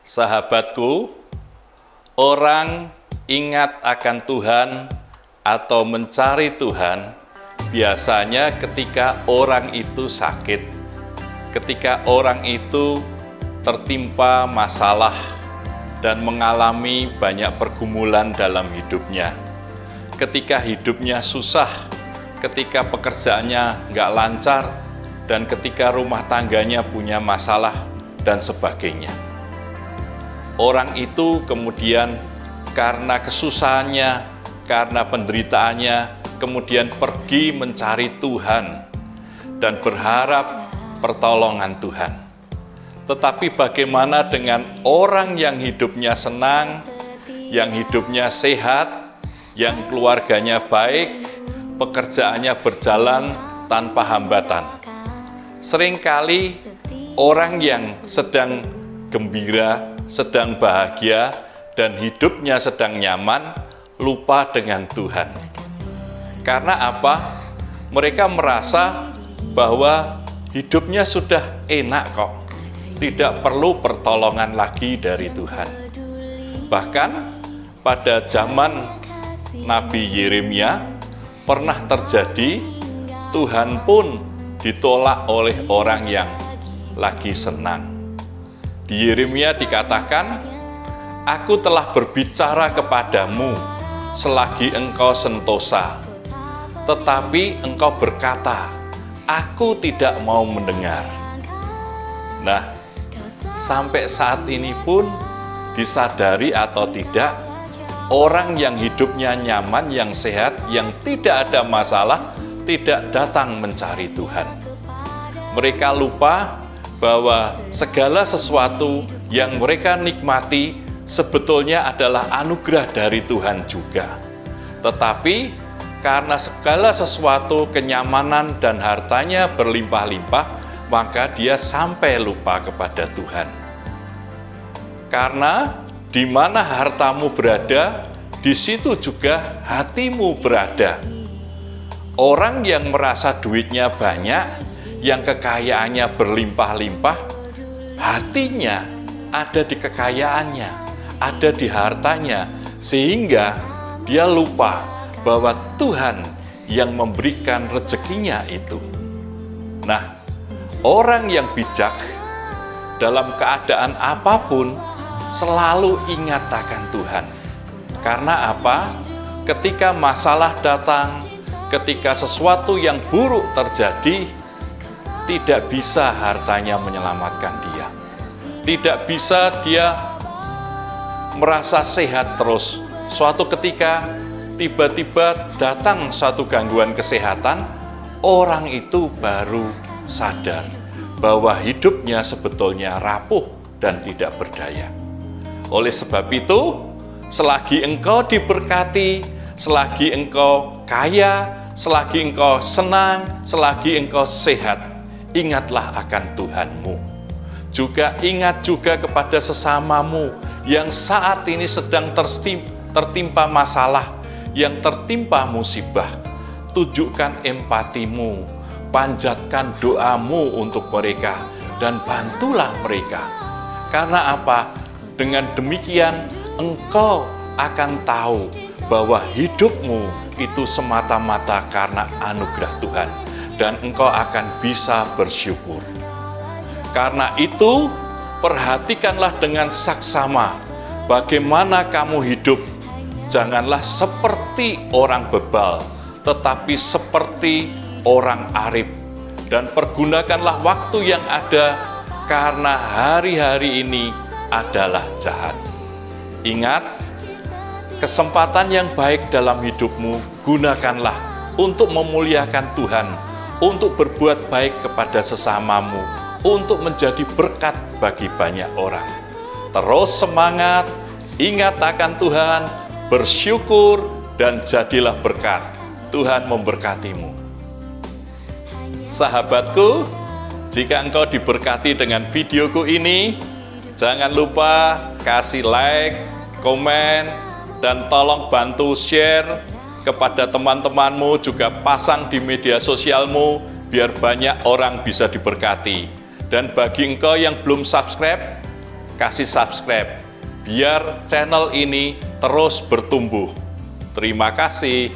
Sahabatku, orang ingat akan Tuhan atau mencari Tuhan biasanya ketika orang itu sakit, ketika orang itu tertimpa masalah dan mengalami banyak pergumulan dalam hidupnya, ketika hidupnya susah, ketika pekerjaannya nggak lancar, dan ketika rumah tangganya punya masalah dan sebagainya. Orang itu kemudian karena kesusahannya, karena penderitaannya, kemudian pergi mencari Tuhan dan berharap pertolongan Tuhan. Tetapi bagaimana dengan orang yang hidupnya senang, yang hidupnya sehat, yang keluarganya baik, pekerjaannya berjalan tanpa hambatan? Seringkali orang yang sedang gembira, sedang bahagia, dan hidupnya sedang nyaman, lupa dengan Tuhan. Karena apa? Mereka merasa bahwa hidupnya sudah enak kok, tidak perlu pertolongan lagi dari Tuhan. Bahkan pada zaman Nabi Yeremia pernah terjadi, Tuhan pun ditolak oleh orang yang lagi senang. Di Yeremia dikatakan, "Aku telah berbicara kepadamu selagi engkau sentosa, tetapi engkau berkata, aku tidak mau mendengar." Nah, sampai saat ini pun disadari atau tidak, orang yang hidupnya nyaman, yang sehat, yang tidak ada masalah, tidak datang mencari Tuhan. Mereka lupa bahwa segala sesuatu yang mereka nikmati sebetulnya adalah anugerah dari Tuhan juga. Tetapi karena segala sesuatu, kenyamanan dan hartanya berlimpah-limpah, maka dia sampai lupa kepada Tuhan. Karena di mana hartamu berada, di situ juga hatimu berada. Orang yang merasa duitnya banyak, yang kekayaannya berlimpah-limpah, hatinya ada di kekayaannya, ada di hartanya, sehingga dia lupa bahwa Tuhan yang memberikan rezekinya itu. Nah, orang yang bijak dalam keadaan apapun selalu ingat akan Tuhan. Karena apa? Ketika masalah datang, ketika sesuatu yang buruk terjadi, tidak bisa hartanya menyelamatkan dia. Tidak bisa dia merasa sehat terus. Suatu ketika tiba-tiba datang satu gangguan kesehatan, orang itu baru sadar bahwa hidupnya sebetulnya rapuh dan tidak berdaya. Oleh sebab itu, selagi engkau diberkati, selagi engkau kaya, selagi engkau senang, selagi engkau sehat, ingatlah akan Tuhanmu. Juga ingat juga kepada sesamamu yang saat ini sedang tertimpa masalah, yang tertimpa musibah. Tunjukkan empatimu, panjatkan doamu untuk mereka, dan bantulah mereka. Karena apa? Dengan demikian, engkau akan tahu bahwa hidupmu itu semata-mata karena anugerah Tuhan, dan engkau akan bisa bersyukur. Karena itu, perhatikanlah dengan saksama bagaimana kamu hidup. Janganlah seperti orang bebal, tetapi seperti orang arif. Dan pergunakanlah waktu yang ada, karena hari-hari ini adalah jahat. Ingat, kesempatan yang baik dalam hidupmu, gunakanlah untuk memuliakan Tuhan, untuk berbuat baik kepada sesamamu, untuk menjadi berkat bagi banyak orang. Terus semangat, ingat akan Tuhan, bersyukur, dan jadilah berkat. Tuhan memberkatimu. Sahabatku, jika engkau diberkati dengan videoku ini, jangan lupa kasih like, komen, dan tolong bantu share kepada teman-temanmu, juga pasang di media sosialmu, biar banyak orang bisa diberkati. Dan bagi engkau yang belum subscribe, kasih subscribe, biar channel ini terus bertumbuh. Terima kasih.